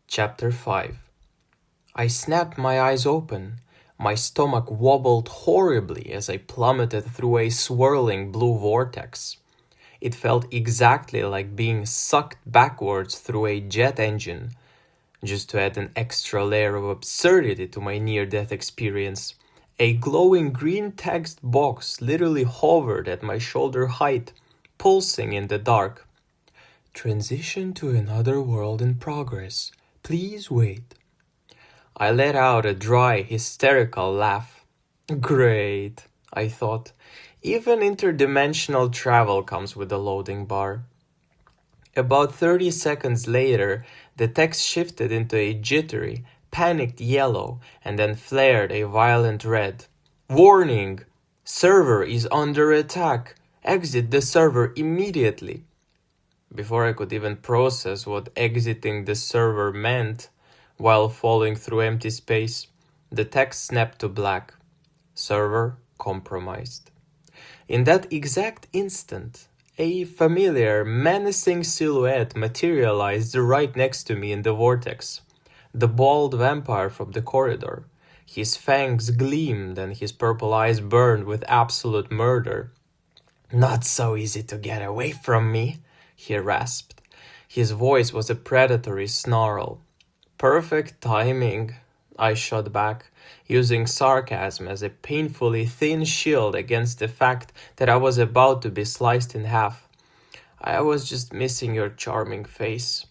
Chapter 5. I snapped my eyes open. My stomach wobbled horribly as I plummeted through a swirling blue vortex. It felt exactly like being sucked backwards through a jet engine. Just to add an extra layer of absurdity to my near-death experience, a glowing green text box literally hovered at my shoulder height, pulsing in the dark. Transition to another world in progress. Please wait. I let out a dry, hysterical laugh. Great, I thought. Even interdimensional travel comes with a loading bar. About 30 seconds later, the text shifted into a jittery, panicked yellow and then flared a violent red. Warning! Server is under attack. Exit the server immediately. Before I could even process what exiting the server meant, while falling through empty space, the text snapped to black. Server compromised. In that exact instant, a familiar, menacing silhouette materialized right next to me in the vortex. The bald vampire from the corridor. His fangs gleamed and his purple eyes burned with absolute murder. Not so easy to get away from me, he rasped. His voice was a predatory snarl. Perfect timing, I shot back, using sarcasm as a painfully thin shield against the fact that I was about to be sliced in half. I was just missing your charming face.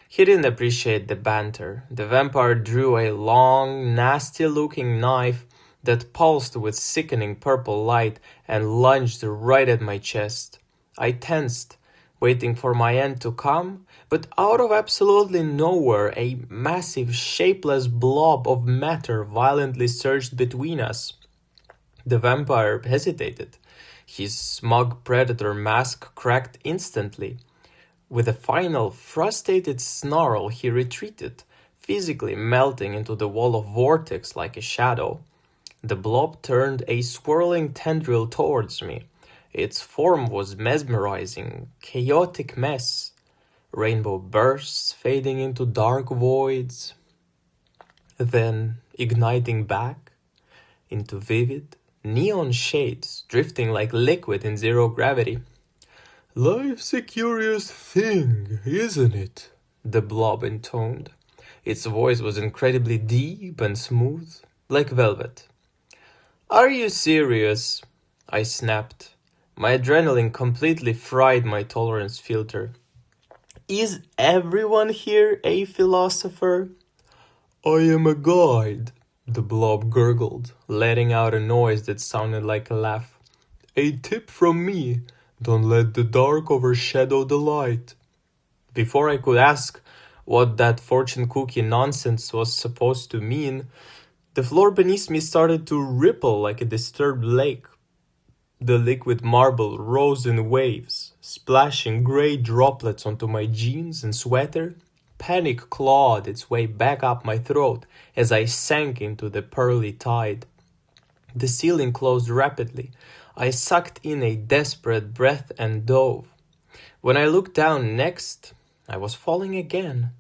He didn't appreciate the banter. The vampire drew a long, nasty-looking knife that pulsed with sickening purple light and lunged right at my chest. I tensed, waiting for my end to come, but out of absolutely nowhere a massive, shapeless blob of matter violently surged between us. The vampire hesitated. His smug predator mask cracked instantly. With a final, frustrated snarl, he retreated, physically melting into the wall of vortex like a shadow. The blob turned a swirling tendril towards me. Its form was mesmerizing, chaotic mess. Rainbow bursts fading into dark voids, then igniting back into vivid, neon shades drifting like liquid in zero gravity. Life's a curious thing, isn't it? The blob intoned. Its voice was incredibly deep and smooth, like velvet. Are you serious? I snapped. My adrenaline completely fried my tolerance filter. Is everyone here a philosopher? I am a guide, the blob gurgled, letting out a noise that sounded like a laugh. A tip from me, don't let the dark overshadow the light. Before I could ask what that fortune cookie nonsense was supposed to mean, the floor beneath me started to ripple like a disturbed lake. The liquid marble rose in waves, splashing gray droplets onto my jeans and sweater. Panic clawed its way back up my throat as I sank into the pearly tide. The ceiling closed rapidly. I sucked in a desperate breath and dove. When I looked down next, I was falling again.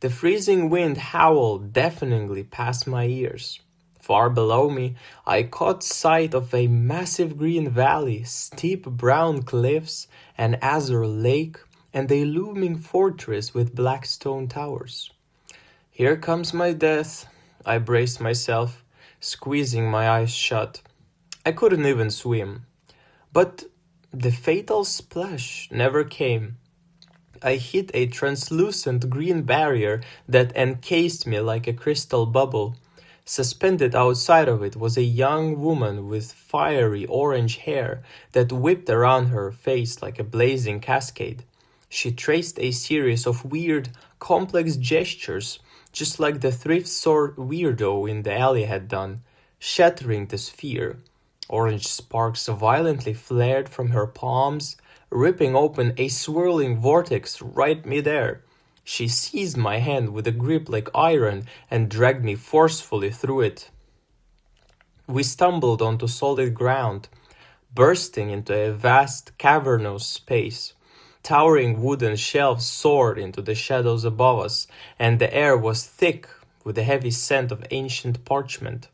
The freezing wind howled deafeningly past my ears. Far below me, I caught sight of a massive green valley, steep brown cliffs, an azure lake, and a looming fortress with black stone towers. Here comes my death, I braced myself, squeezing my eyes shut. I couldn't even swim. But the fatal splash never came. I hit a translucent green barrier that encased me like a crystal bubble. Suspended outside of it was a young woman with fiery orange hair that whipped around her face like a blazing cascade. She traced a series of weird, complex gestures, just like the thrift store weirdo in the alley had done, shattering the sphere. Orange sparks violently flared from her palms, ripping open a swirling vortex right midair. She seized my hand with a grip like iron and dragged me forcefully through it. We stumbled onto solid ground, bursting into a vast cavernous space. Towering wooden shelves soared into the shadows above us, and the air was thick with the heavy scent of ancient parchment.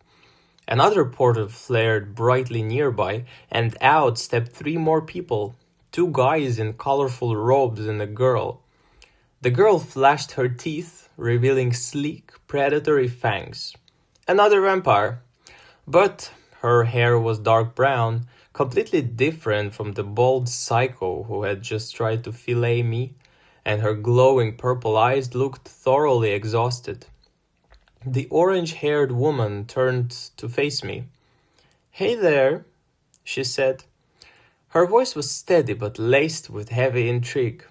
Another portal flared brightly nearby, and out stepped three more people, two guys in colorful robes and a girl. The girl flashed her teeth, revealing sleek, predatory fangs. Another vampire. But her hair was dark brown, completely different from the bald psycho who had just tried to fillet me, and her glowing purple eyes looked thoroughly exhausted. The orange-haired woman turned to face me. "Hey there," she said. Her voice was steady but laced with heavy intrigue.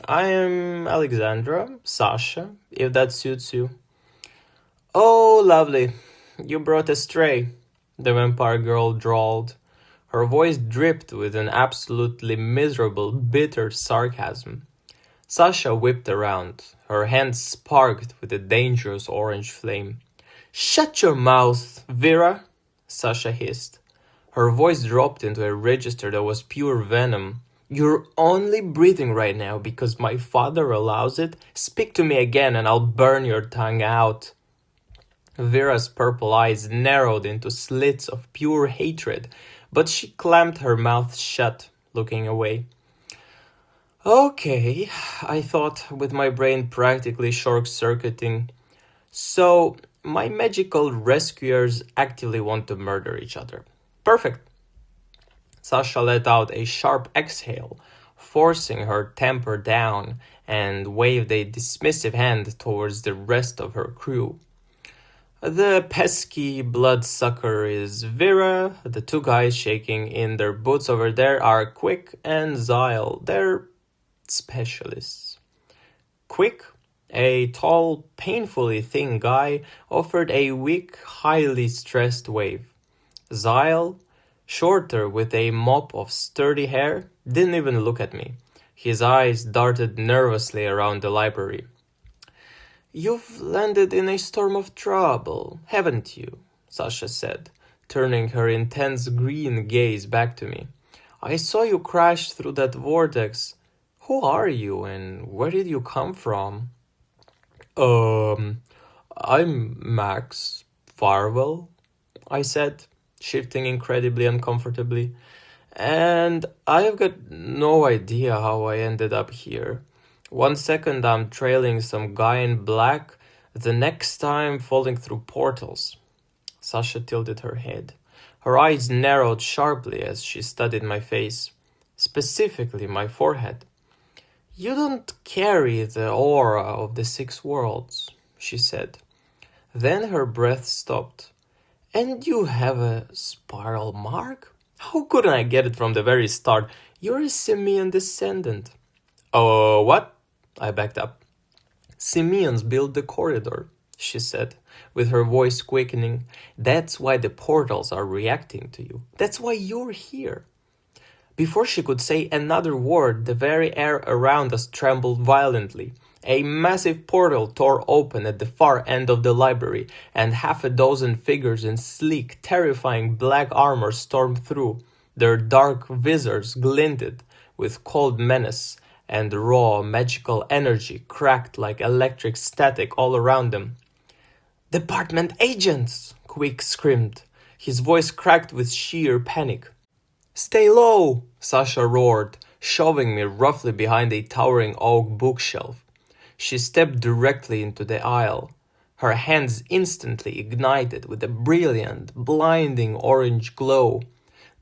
"I am Alexandra, Sasha, if that suits you." "Oh, lovely. You brought a stray," the vampire girl drawled. Her voice dripped with an absolutely miserable, bitter sarcasm. Sasha whipped around. Her hands sparked with a dangerous orange flame. "Shut your mouth, Vera!" Sasha hissed. Her voice dropped into a register that was pure venom. "You're only breathing right now because my father allows it. Speak to me again and I'll burn your tongue out." Vera's purple eyes narrowed into slits of pure hatred, but she clamped her mouth shut, looking away. "Okay," I thought, with my brain practically short-circuiting. "So, my magical rescuers actively want to murder each other. Perfect." Sasha let out a sharp exhale, forcing her temper down, and waved a dismissive hand towards the rest of her crew. "The pesky bloodsucker is Vera. The two guys shaking in their boots over there are Quick and Zyle. They're specialists." Quick, a tall, painfully thin guy, offered a weak, highly stressed wave. Zyle, shorter with a mop of sturdy hair, didn't even look at me. His eyes darted nervously around the library. "You've landed in a storm of trouble, haven't you?" Sasha said, turning her intense green gaze back to me. "I saw you crash through that vortex. Who are you and where did you come from?" I'm Max Farwell," I said, shifting incredibly uncomfortably. "And I've got no idea how I ended up here. One second I'm trailing some guy in black, the next time falling through portals." Sasha tilted her head. Her eyes narrowed sharply as she studied my face, specifically my forehead. "You don't carry the aura of the six worlds," she said. Then her breath stopped. "And you have a spiral mark? How couldn't I get it from the very start? You're a simian descendant." "Oh, what?" I backed up. "Simians built the corridor," she said, with her voice quickening. "That's why the portals are reacting to you. That's why you're here." Before she could say another word, the very air around us trembled violently. A massive portal tore open at the far end of the library, and half a dozen figures in sleek, terrifying black armor stormed through. Their dark visors glinted with cold menace, and raw, magical energy cracked like electric static all around them. "Department agents!" Quick screamed. His voice cracked with sheer panic. "Stay low!" Sasha roared, shoving me roughly behind a towering oak bookshelf. She stepped directly into the aisle. Her hands instantly ignited with a brilliant, blinding orange glow.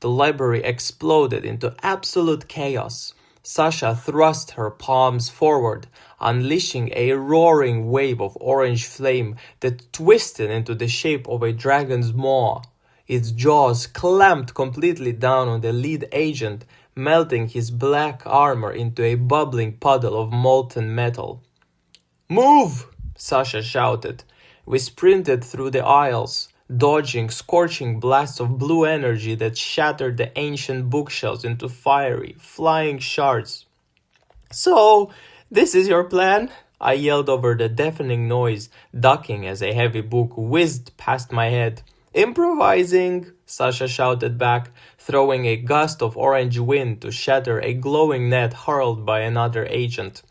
The library exploded into absolute chaos. Sasha thrust her palms forward, unleashing a roaring wave of orange flame that twisted into the shape of a dragon's maw. Its jaws clamped completely down on the lead agent, melting his black armor into a bubbling puddle of molten metal. "Move!" Sasha shouted. We sprinted through the aisles, dodging scorching blasts of blue energy that shattered the ancient bookshelves into fiery, flying shards. "So, this is your plan?" I yelled over the deafening noise, ducking as a heavy book whizzed past my head. Improvising, Sasha shouted back, throwing a gust of orange wind to shatter a glowing net hurled by another agent.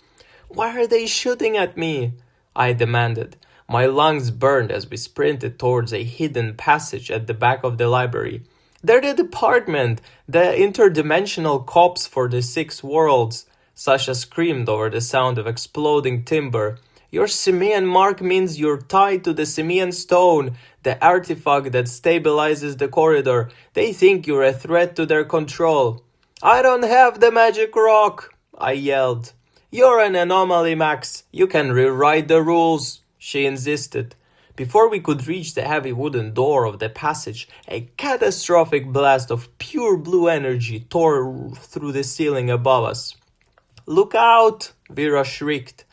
Why are they shooting at me? I demanded. My lungs burned as we sprinted towards a hidden passage at the back of the library. They're the department, the interdimensional cops for the 6 worlds. Sasha screamed over the sound of exploding timber. Your Simeon mark means you're tied to the Simeon stone, the artifact that stabilizes the corridor. They think you're a threat to their control. I don't have the magic rock, I yelled. You're an anomaly, Max. You can rewrite the rules, she insisted. Before we could reach the heavy wooden door of the passage, a catastrophic blast of pure blue energy tore through the ceiling above us. Look out! Vera shrieked.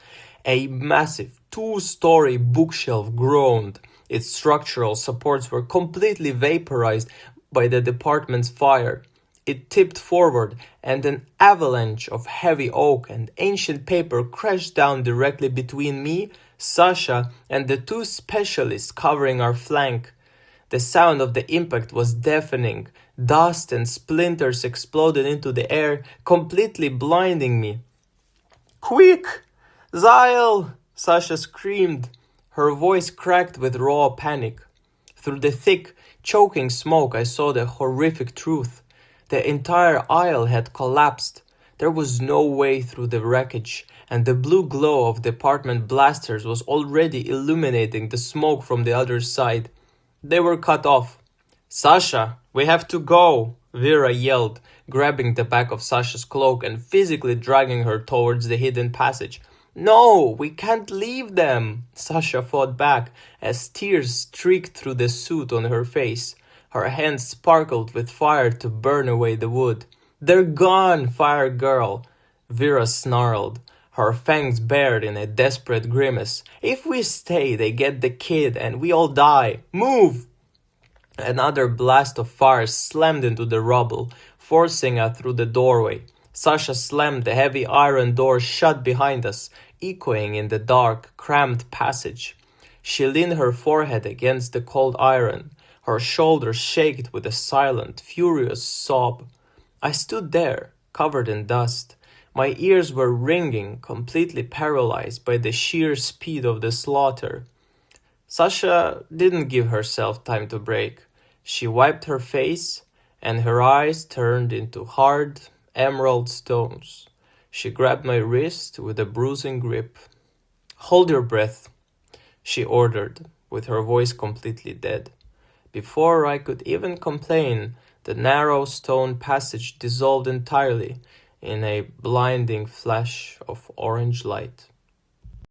A massive 2-story bookshelf groaned. Its structural supports were completely vaporized by the department's fire. It tipped forward, and an avalanche of heavy oak and ancient paper crashed down directly between me, Sasha, and the 2 specialists covering our flank. The sound of the impact was deafening. Dust and splinters exploded into the air, completely blinding me. Quick! Zyle! Sasha screamed. Her voice cracked with raw panic. Through the thick, choking smoke, I saw the horrific truth. The entire aisle had collapsed. There was no way through the wreckage, and the blue glow of department blasters was already illuminating the smoke from the other side. They were cut off. Sasha, we have to go, Vera yelled, grabbing the back of Sasha's cloak and physically dragging her towards the hidden passage. No, we can't leave them, Sasha fought back as tears streaked through the soot on her face. Her hands sparkled with fire to burn away the wood. They're gone, fire girl, Vera snarled, her fangs bared in a desperate grimace. If we stay, they get the kid and we all die. Move! Another blast of fire slammed into the rubble, forcing us through the doorway. Sasha slammed the heavy iron door shut behind us, echoing in the dark, cramped passage. She leaned her forehead against the cold iron, her shoulders shaken with a silent, furious sob. I stood there, covered in dust. My ears were ringing, completely paralyzed by the sheer speed of the slaughter. Sasha didn't give herself time to break. She wiped her face, and her eyes turned into hard, emerald stones. She grabbed my wrist with a bruising grip. Hold your breath, she ordered, with her voice completely dead. Before I could even complain, the narrow stone passage dissolved entirely in a blinding flash of orange light.